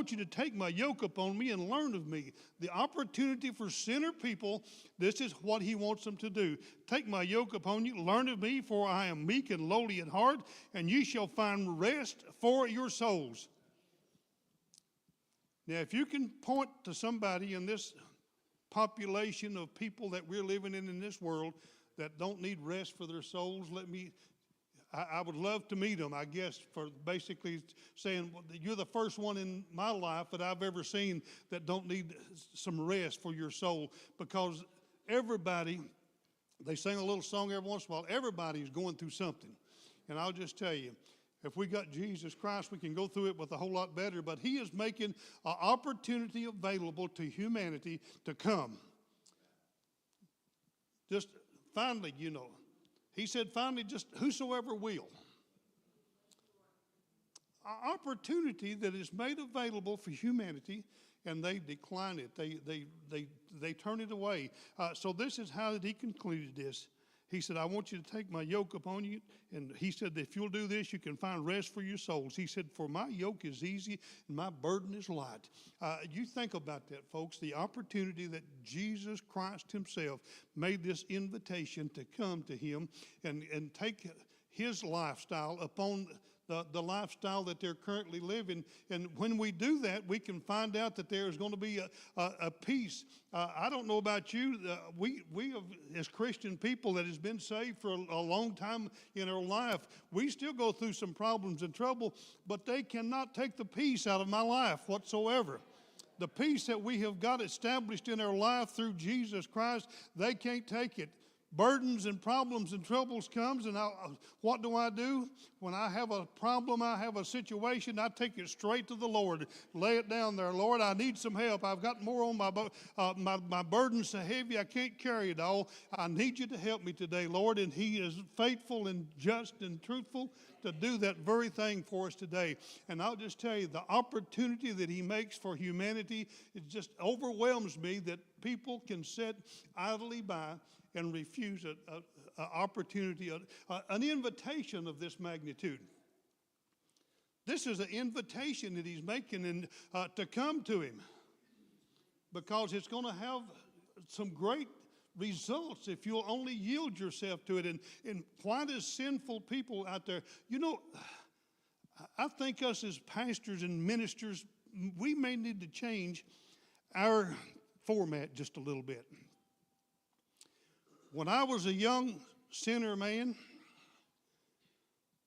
want you to take my yoke upon me and learn of me. The opportunity for sinner people, this is what he wants them to do. Take my yoke upon you, learn of me, for I am meek and lowly in heart, and ye shall find rest for your souls. Now, if you can point to somebody in this population of people that we're living in this world that don't need rest for their souls, I would love to meet them, I guess, for basically saying, well, you're the first one in my life that I've ever seen that don't need some rest for your soul. Because everybody, they sing a little song every once in a while, everybody's going through something. And I'll just tell you, if we got Jesus Christ, we can go through it with a whole lot better. But he is making an opportunity available to humanity to come. Just finally, he said, finally, just whosoever will. An opportunity that is made available for humanity, and they decline it. They turn it away. So this is how he concluded this. He said, I want you to take my yoke upon you. And he said, if you'll do this, you can find rest for your souls. He said, for my yoke is easy and my burden is light. You think about that, folks, the opportunity that Jesus Christ himself made this invitation to come to him and take his lifestyle upon the lifestyle that they're currently living. And when we do that, we can find out that there's going to be a peace. I don't know about you. We have, as Christian people that has been saved for a long time in our life, we still go through some problems and trouble, but they cannot take the peace out of my life whatsoever. The peace that we have got established in our life through Jesus Christ, they can't take it. Burdens and problems and troubles comes, and what do? When I have a problem, I have a situation, I take it straight to the Lord. Lay it down there. Lord, I need some help. I've got more on my burden's so heavy I can't carry it all. I need you to help me today, Lord. And he is faithful and just and truthful to do that very thing for us today. And I'll just tell you, the opportunity that he makes for humanity, it just overwhelms me that people can sit idly by and refuse an opportunity, an invitation of this magnitude. This is an invitation that he's making to come to him, because it's going to have some great results if you'll only yield yourself to it. And why does sinful people out there, I think us as pastors and ministers, we may need to change our format just a little bit. When I was a young sinner man,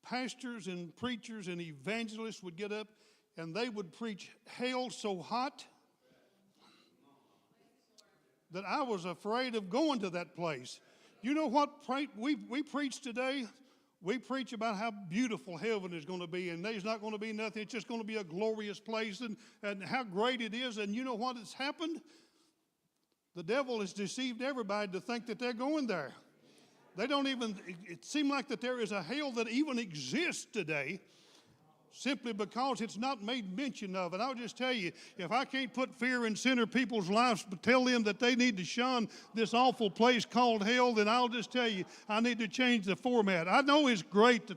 pastors and preachers and evangelists would get up and they would preach hell so hot that I was afraid of going to that place. You know what we preach today? We preach about how beautiful heaven is going to be, and there's not going to be nothing. It's just going to be a glorious place, and how great it is. And you know what has happened? The devil has deceived everybody to think that they're going there. They don't even, it seems like that there is a hell that even exists today simply because it's not made mention of. And I'll just tell you, if I can't put fear in sinner people's lives, but tell them that they need to shun this awful place called hell, then I'll just tell you, I need to change the format. I know it's great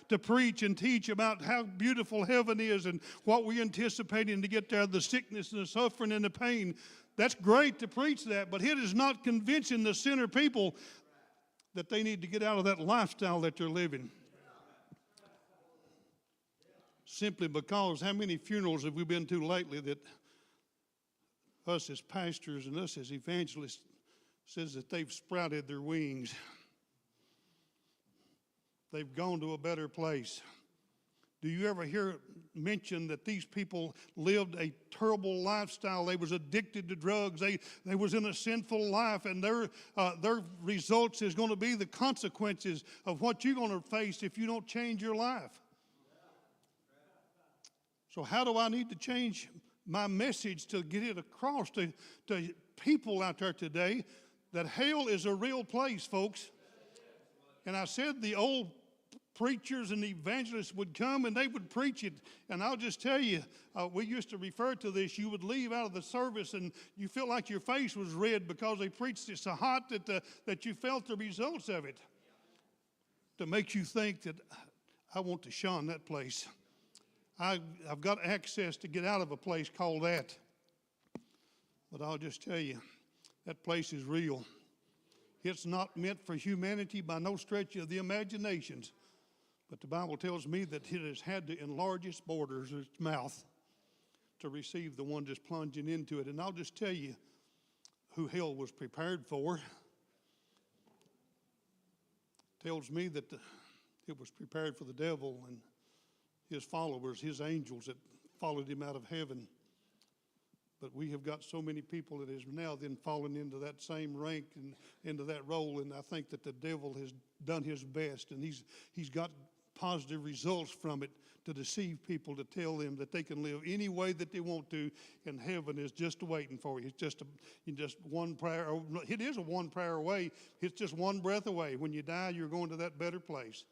to preach and teach about how beautiful heaven is and what we're anticipating to get there, the sickness and the suffering and the pain. That's great to preach that, but it is not convincing the sinner people that they need to get out of that lifestyle that they're living. Simply because how many funerals have we been to lately that us as pastors and us as evangelists says that they've sprouted their wings. They've gone to a better place. Do you ever hear it mentioned that these people lived a terrible lifestyle? They was addicted to drugs. They was in a sinful life, and their results is going to be the consequences of what you're going to face if you don't change your life. So how do I need to change my message to get it across to people out there today that hell is a real place, folks? And I said the old preachers and evangelists would come and they would preach it. And I'll just tell you, we used to refer to this. You would leave out of the service and you felt like your face was red because they preached it so hot that you felt the results of it. To make you think that I want to shun that place. I've got access to get out of a place called that. But I'll just tell you, that place is real. It's not meant for humanity by no stretch of the imaginations. But the Bible tells me that it has had to enlarge its borders, its mouth, to receive the one just plunging into it. And I'll just tell you who hell was prepared for. Tells me that it was prepared for the devil and his followers, his angels that followed him out of heaven. But we have got so many people that has now then fallen into that same rank and into that role, and I think that the devil has done his best, and he's got positive results from it to deceive people, to tell them that they can live any way that they want to, and heaven is just waiting for you. It's just one prayer. It is a one prayer away. It's just one breath away. When you die, you're going to that better place.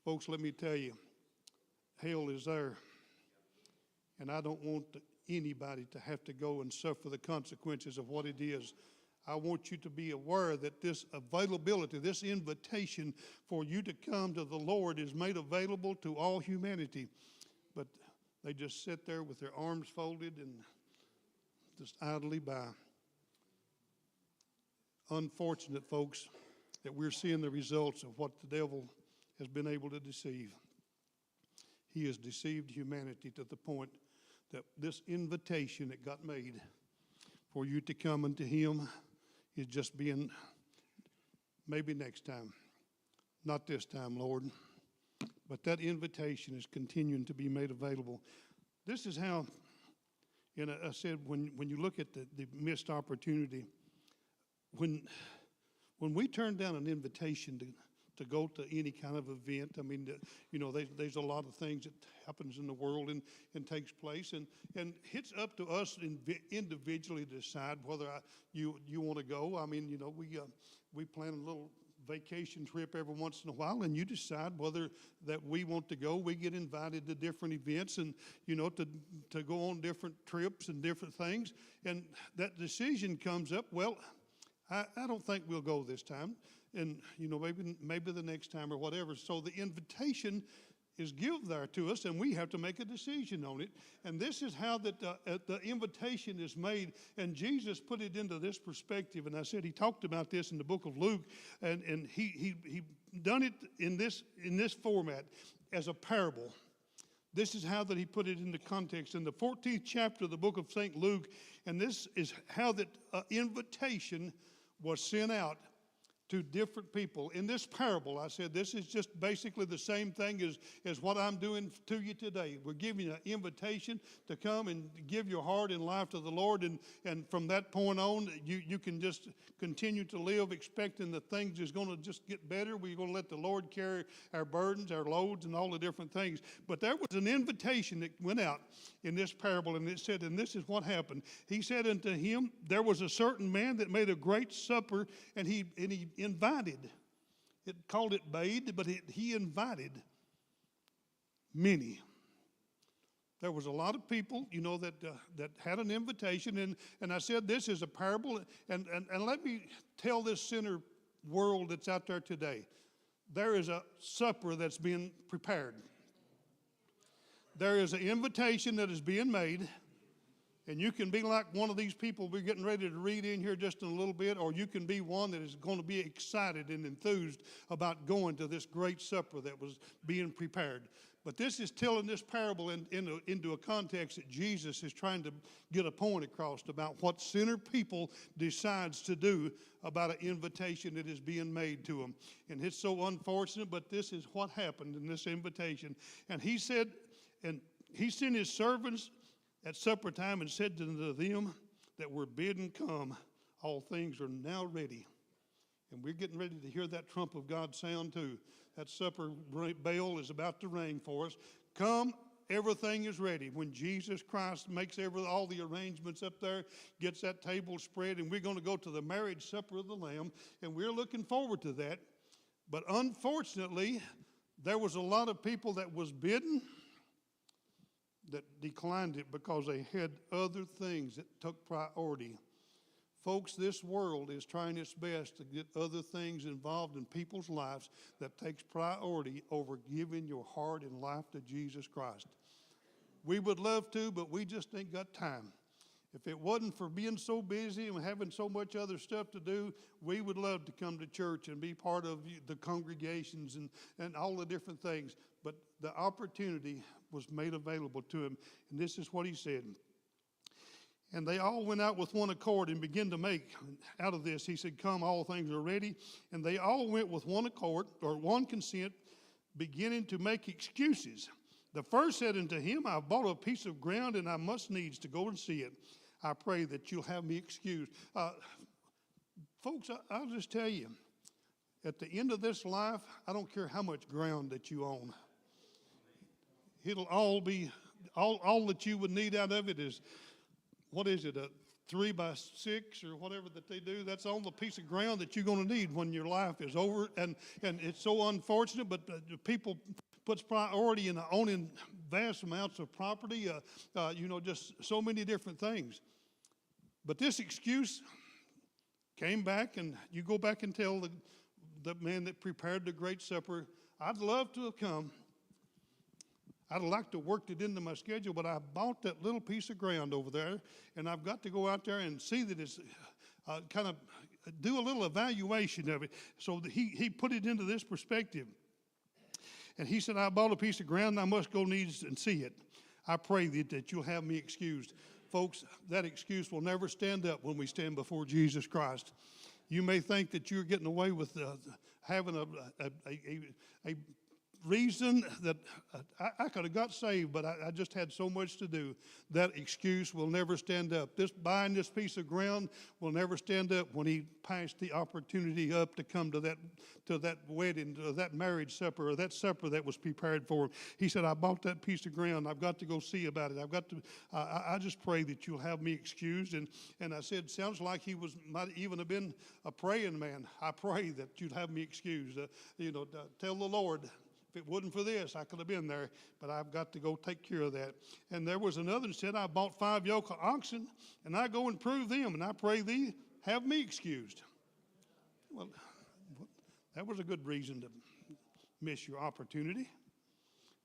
Folks, let me tell you, hell is there, and I don't want anybody to have to go and suffer the consequences of what it is. I want you to be aware that this availability, this invitation for you to come to the Lord is made available to all humanity. But they just sit there with their arms folded and just idly by. Unfortunate, folks, that we're seeing the results of what the devil has been able to deceive. He has deceived humanity to the point that this invitation that got made for you to come unto him is just being, maybe next time, not this time, Lord, but that invitation is continuing to be made available. This is how, and I said, when you look at the missed opportunity, when we turn down an invitation to go to any kind of event, I mean, there's a lot of things that happens in the world and takes place, and it's up to us individually to decide whether you want to go. I mean, we plan a little vacation trip every once in a while, and you decide whether that we want to go. We get invited to different events and, to go on different trips and different things, and that decision comes up, well, I don't think we'll go this time. And, maybe the next time or whatever. So the invitation is given there to us, and we have to make a decision on it. And this is how that the invitation is made. And Jesus put it into this perspective. And I said he talked about this in the book of Luke, and he done it in this format as a parable. This is how that he put it into context in the 14th chapter of the book of St. Luke. And this is how that invitation was sent out to different people. In this parable, I said, this is just basically the same thing as what I'm doing to you today. We're giving you an invitation to come and give your heart and life to the Lord, and from that point on, you can just continue to live expecting that things is going to just get better. We're going to let the Lord carry our burdens, our loads, and all the different things. But there was an invitation that went out in this parable, and it said, and this is what happened. He said unto him, there was a certain man that made a great supper, and he invited. It called it bade, but he invited many. There was a lot of people, that had an invitation, and I said this is a parable, and let me tell this sinner world that's out there today, there is a supper that's being prepared. There is an invitation that is being made. And you can be like one of these people we're getting ready to read in here just in a little bit, or you can be one that is going to be excited and enthused about going to this great supper that was being prepared. But this is telling this parable into a context that Jesus is trying to get a point across about what sinner people decides to do about an invitation that is being made to them. And it's so unfortunate, but this is what happened in this invitation. And he said, and he sent his servants at supper time and said to them that were bidden come, all things are now ready. And we're getting ready to hear that trump of God sound too. That supper bell is about to ring for us. Come, everything is ready. When Jesus Christ makes all the arrangements up there, gets that table spread, and we're going to go to the marriage supper of the Lamb, and we're looking forward to that. But unfortunately, there was a lot of people that was bidden that declined it because they had other things that took priority Folks, this world is trying its best to get other things involved in people's lives that takes priority over giving your heart and life to Jesus Christ. We would love to, but we just ain't got time. If it wasn't for being so busy and having so much other stuff to do, we would love to come to church and be part of the congregations and all the different things. But the opportunity was made available to him. And this is what he said. And they all went out with one accord and began to make out of this. He said, come, all things are ready. And they all went with one accord, or one consent, beginning to make excuses. The first said unto him, I have bought a piece of ground, and I must needs to go and see it. I pray that you'll have me excused. Folks, I'll just tell you, at the end of this life, I don't care how much ground that you own. It'll all be, all that you would need out of it is, what is it, a 3x6 or whatever that they do? That's all the piece of ground that you're going to need when your life is over. And it's so unfortunate, but people puts priority in owning vast amounts of property, just so many different things. But this excuse came back, and you go back and tell the man that prepared the great supper, I'd love to have come. I'd like to work it into my schedule, but I bought that little piece of ground over there, and I've got to go out there and see that it's kind of do a little evaluation of it. So he put it into this perspective. And he said, I bought a piece of ground, and I must go needs and see it. I pray that you'll have me excused. Folks, that excuse will never stand up when we stand before Jesus Christ. You may think that you're getting away with having a reason that I could have got saved, but I just had so much to do. That excuse will never stand up. Buying this piece of ground will never stand up when he passed the opportunity up to come to that wedding, to that marriage supper, or that supper that was prepared for him. He said, I bought that piece of ground. I've got to go see about it. I've got to, I just pray that you'll have me excused. And I said, sounds like he might even have been a praying man. I pray that you'd have me excused. Tell the Lord, if it wasn't for this, I could have been there, but I've got to go take care of that. And there was another that said, I bought 5 yoke of oxen, and I go and prove them, and I pray thee, have me excused. Well, that was a good reason to miss your opportunity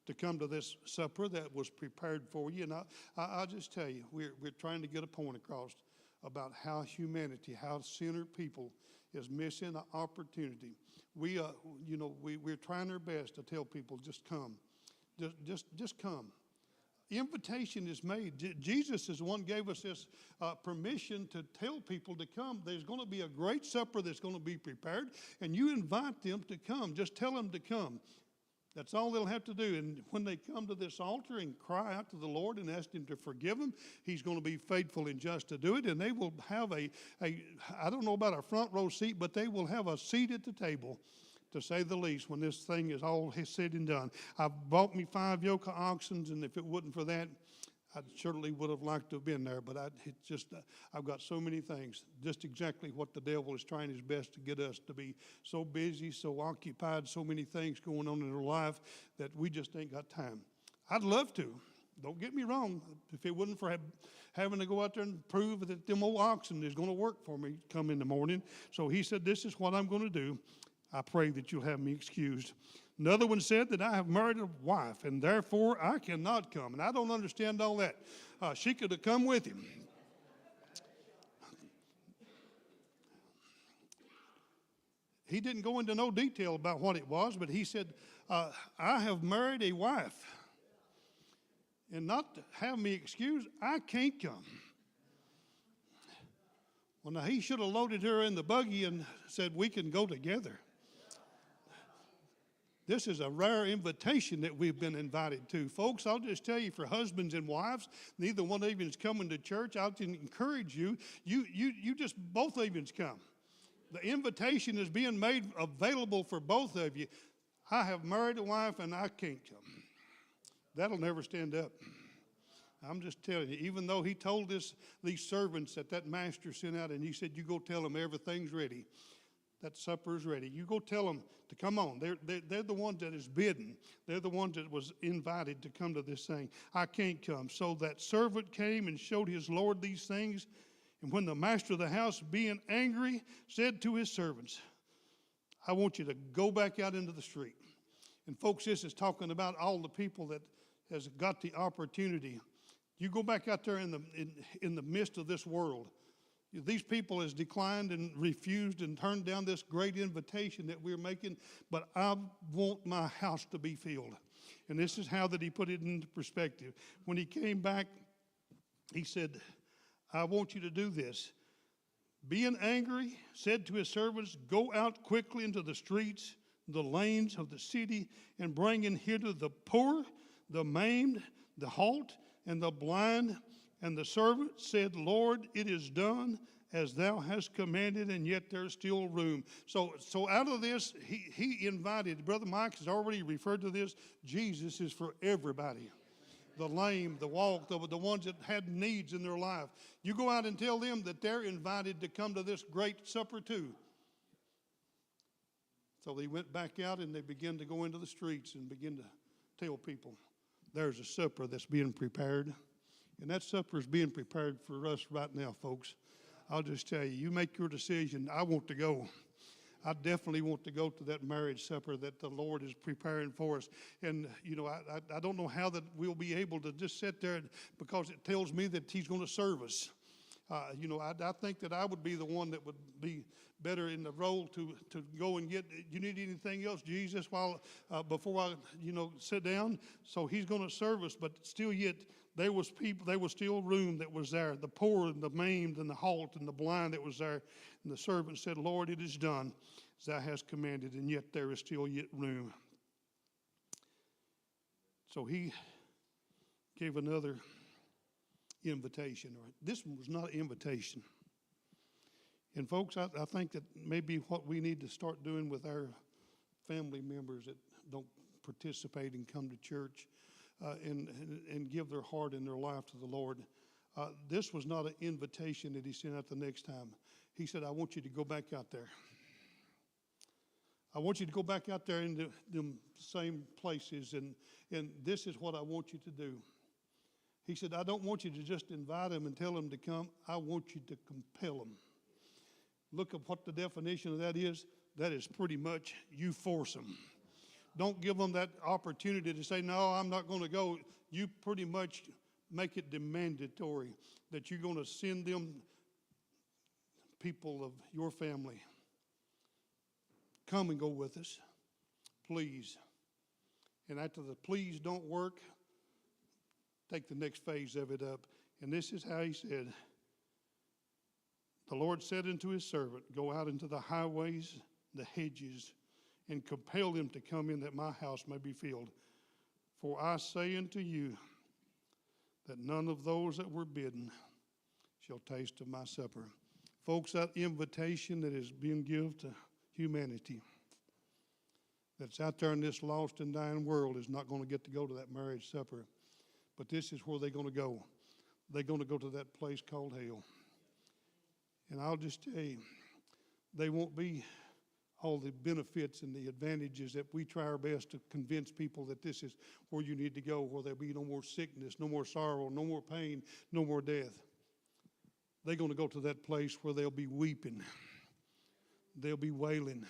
to come to this supper that was prepared for you. And I'll just tell you, we're trying to get a point across about how humanity, how sinner people is missing an opportunity. We're trying our best to tell people, just come. Just come. Invitation is made. Jesus is the one who gave us this permission to tell people to come. There's going to be a great supper that's going to be prepared, and you invite them to come. Just tell them to come. That's all they'll have to do. And when they come to this altar and cry out to the Lord and ask him to forgive them, he's going to be faithful and just to do it. And they will have I don't know about a front row seat, but they will have a seat at the table, to say the least, when this thing is all said and done. I've bought me 5 yoke of oxen, and if it wasn't for that, I certainly would have liked to have been there, but I've got so many things, just exactly what the devil is trying his best to get us to be so busy, so occupied, so many things going on in our life that we just ain't got time. I'd love to. Don't get me wrong. If it wasn't for having to go out there and prove that them old oxen is going to work for me come in the morning. So he said, this is what I'm going to do. I pray that you'll have me excused. Another one said that I have married a wife, and therefore I cannot come. And I don't understand all that. She could have come with him. He didn't go into no detail about what it was, but he said, I have married a wife. And not to have me excused, I can't come. Well, now he should have loaded her in the buggy and said, we can go together. This is a rare invitation that we've been invited to. Folks, I'll just tell you, for husbands and wives, neither one of you is coming to church. I'll encourage you, you just both of you come. The invitation is being made available for both of you. I have married a wife and I can't come. That'll never stand up. I'm just telling you, even though he told these servants that master sent out, and he said, you go tell them everything's ready. That supper is ready. You go tell them to come on. They're the ones that is bidden. They're the ones that was invited to come to this thing. I can't come. So that servant came and showed his Lord these things. And when the master of the house, being angry, said to his servants, I want you to go back out into the street. And folks, this is talking about all the people that has got the opportunity. You go back out there in the midst of this world. These people has declined and refused and turned down this great invitation that we're making, but I want my house to be filled. And this is how that he put it into perspective. When he came back, he said, I want you to do this. Being angry, said to his servants, go out quickly into the streets, the lanes of the city, and bring in hither the poor, the maimed, the halt, and the blind. And the servant said, Lord, it is done as thou hast commanded, and yet there's still room. So out of this, he invited, Brother Mike has already referred to this, Jesus is for everybody. The lame, the walk, the ones that had needs in their life. You go out and tell them that they're invited to come to this great supper too. So they went back out and they began to go into the streets and begin to tell people, there's a supper that's being prepared. And that supper is being prepared for us right now, folks. I'll just tell you, you make your decision. I want to go. I definitely want to go to that marriage supper that the Lord is preparing for us. And, you know, I don't know how that we'll be able to just sit there because it tells me that he's going to serve us. You know, I think that I would be the one that would be better in the role to go and get, you need anything else, Jesus, before I, sit down? So he's going to serve us, but still yet there was still room that was there. The poor and the maimed and the halt and the blind that was there. And the servant said, Lord, it is done as thou hast commanded, and yet there is still yet room. So he gave another invitation. This one was not an invitation. And folks, I think that maybe what we need to start doing with our family members that don't participate and come to church and give their heart and their life to the Lord. This was not an invitation that he sent out the next time. He said, I want you to go back out there. I want you to go back out there in the same places, and this is what I want you to do. He said, I don't want you to just invite them and tell them to come. I want you to compel them. Look at what the definition of that is. That is pretty much you force them. Don't give them that opportunity to say, no, I'm not going to go. You pretty much make it mandatory that you're going to send them people of your family. Come and go with us, please. And after the please don't work, take the next phase of it up. And this is how he said, the Lord said unto his servant, go out into the highways, the hedges, and compel them to come in that my house may be filled. For I say unto you that none of those that were bidden shall taste of my supper. Folks, that invitation that is being given to humanity that's out there in this lost and dying world is not going to get to go to that marriage supper. But this is where they're going to go. They're going to go to that place called hell. And I'll just tell you, they won't be all the benefits and the advantages that we try our best to convince people that this is where you need to go, where there'll be no more sickness, no more sorrow, no more pain, no more death. They're going to go to that place where they'll be weeping. They'll be wailing.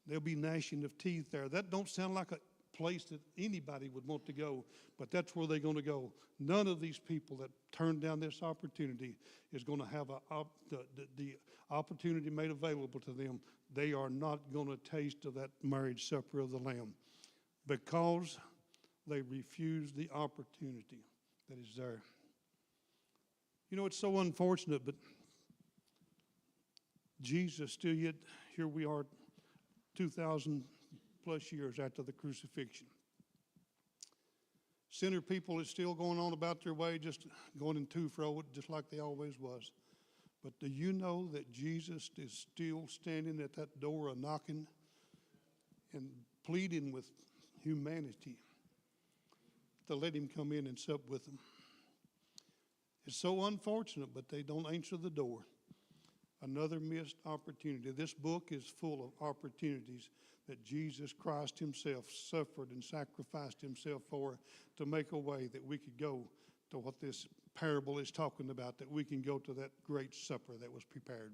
There'll be gnashing of teeth there. That don't sound like a place that anybody would want to go, but that's where they're going to go. None of these people that turn down this opportunity is going to have the opportunity made available to them. They are not going to taste of that marriage supper of the Lamb because they refuse the opportunity that is there. You know, it's so unfortunate, but Jesus still yet, here we are 2,000 plus years after the crucifixion. Sinner people is still going on about their way, just going in to fro, just like they always was. But do you know that Jesus is still standing at that door knocking and pleading with humanity to let him come in and sup with them? It's so unfortunate, but they don't answer the door. Another missed opportunity. This book is full of opportunities that Jesus Christ himself suffered and sacrificed himself for to make a way that we could go to what this parable is talking about, that we can go to that great supper that was prepared.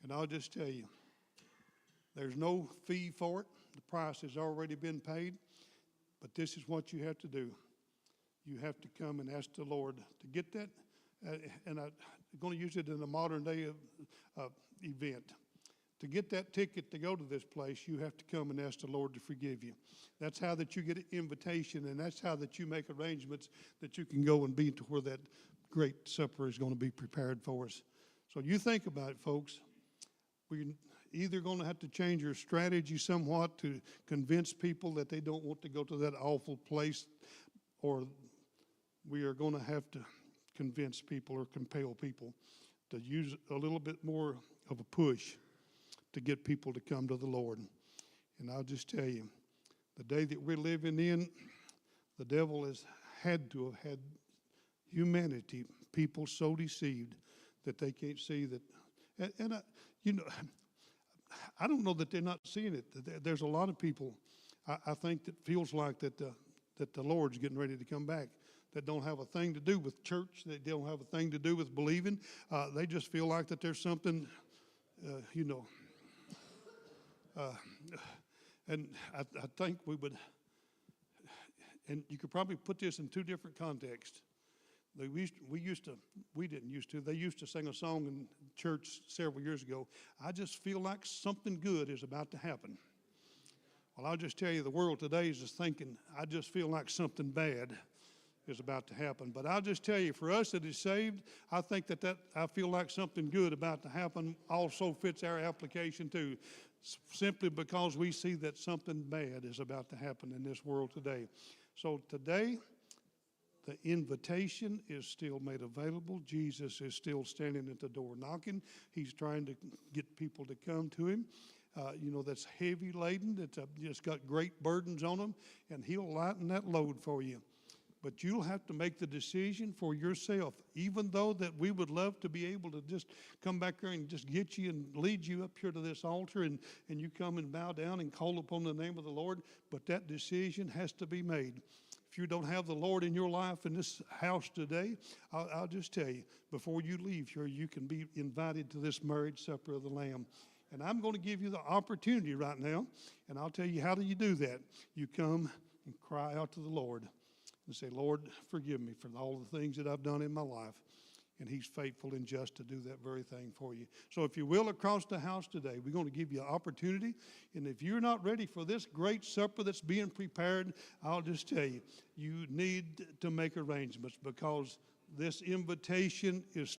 And I'll just tell you, there's no fee for it. The price has already been paid. But this is what you have to do. You have to come and ask the Lord to get that. And I'm going to use it in a modern day event. To get that ticket to go to this place, you have to come and ask the Lord to forgive you. That's how that you get an invitation, and that's how that you make arrangements that you can go and be to where that great supper is going to be prepared for us. So you think about it, folks. We're either going to have to change your strategy somewhat to convince people that they don't want to go to that awful place, or we are going to have to convince people or compel people to use a little bit more of a push to get people to come to the Lord. And I'll just tell you, the day that we're living in, the devil has had to have had humanity, people so deceived that they can't see that. And I don't know that they're not seeing it. There's a lot of people, I think, that feels like that the Lord's getting ready to come back, that don't have a thing to do with church, that don't have a thing to do with believing. They just feel like that there's something, and I think we would, and you could probably put this in two different contexts. They used to sing a song in church several years ago. I just feel like something good is about to happen. Well, I'll just tell you, the world today is just thinking, I just feel like something bad is about to happen. But I'll just tell you, for us that is saved, I think that I feel like something good about to happen also fits our application too, simply because we see that something bad is about to happen in this world today. So today, the invitation is still made available. Jesus is still standing at the door knocking. He's trying to get people to come to him. That's heavy laden, that's just got great burdens on them, and he'll lighten that load for you. But you'll have to make the decision for yourself, even though that we would love to be able to just come back there and just get you and lead you up here to this altar, and you come and bow down and call upon the name of the Lord. But that decision has to be made. If you don't have the Lord in your life in this house today, I'll just tell you, before you leave here, you can be invited to this marriage supper of the Lamb. And I'm going to give you the opportunity right now, and I'll tell you how do you do that. You come and cry out to the Lord and say, Lord, forgive me for all the things that I've done in my life. And he's faithful and just to do that very thing for you. So if you will, across the house today, we're going to give you an opportunity. And if you're not ready for this great supper that's being prepared, I'll just tell you, you need to make arrangements, because this invitation is